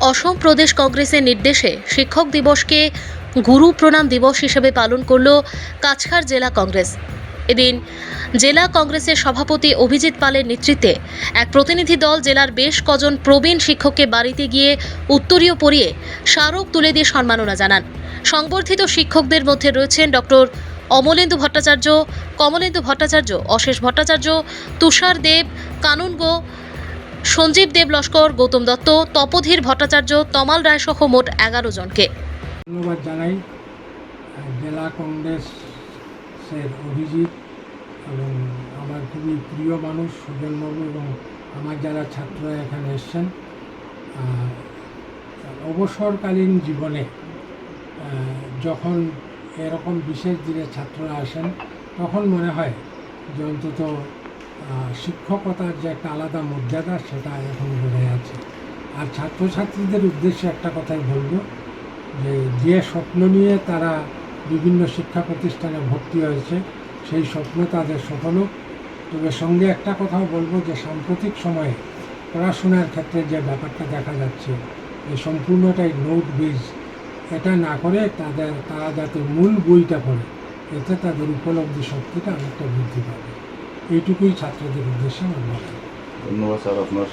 অসম প্রদেশ কংগ্রেসের নির্দেশে শিক্ষক দিবসকে গুরু প্রণাম দিবস হিসেবে পালন করল কাছাড় জেলা কংগ্রেস। এদিন জেলা কংগ্রেসের সভাপতি অভিজিৎ পালের নেতৃত্বে এক প্রতিনিধি দল জেলার বেশ কজন প্রবীণ শিক্ষককে বাড়িতে গিয়ে উত্তরীয় পরিয়ে স্মারক তুলে দিয়ে সম্মাননা জানান। সংবর্ধিত শিক্ষকদের মধ্যে রয়েছেন ডক্টর অমলেন্দু ভট্টাচার্য, কমলেন্দু ভট্টাচার্য, অশেষ ভট্টাচার্য, তুষার দেব, কানুন গো, সঞ্জীব দেব লস্কর, গৌতম দত্ত, তপোধীর ভট্টাচার্য, তমাল রায় সহ মোট 11 জনকে ধন্যবাদ জানাই জেলা কংগ্রেসের অভিজিৎ এবং আমার খুবই প্রিয় মানুষ সুজনবাবু এবং আমার যারা ছাত্ররা এখানে এসছেন। অবসরকালীন জীবনে যখন এরকম বিশেষ দিনে ছাত্ররা আসেন তখন মনে হয় যে অন্তত শিক্ষকতার যে একটা আলাদা মর্যাদা সেটা এখন বেড়ে আছে। আর ছাত্রছাত্রীদের উদ্দেশ্যে একটা কথাই বলবো যে স্বপ্ন নিয়ে তারা বিভিন্ন শিক্ষা প্রতিষ্ঠানে ভর্তি হয়েছে সেই স্বপ্ন তাদের সফল হোক। তবে সঙ্গে একটা কথাও বলবো যে সাম্প্রতিক সময়ে পড়াশোনার ক্ষেত্রে যে ব্যাপারটা দেখা যাচ্ছে যে সম্পূর্ণটাই নোট বেজ, এটা না করে তারা যাতে মূল বইটা পড়ে, এতে তাদের উপলব্ধি শক্তিটা অনেকটা বৃদ্ধি পাবে। এইটুকুই ছাত্রদের উদ্দেশ্যে আমার বলা। ধন্যবাদ স্যার আপনার।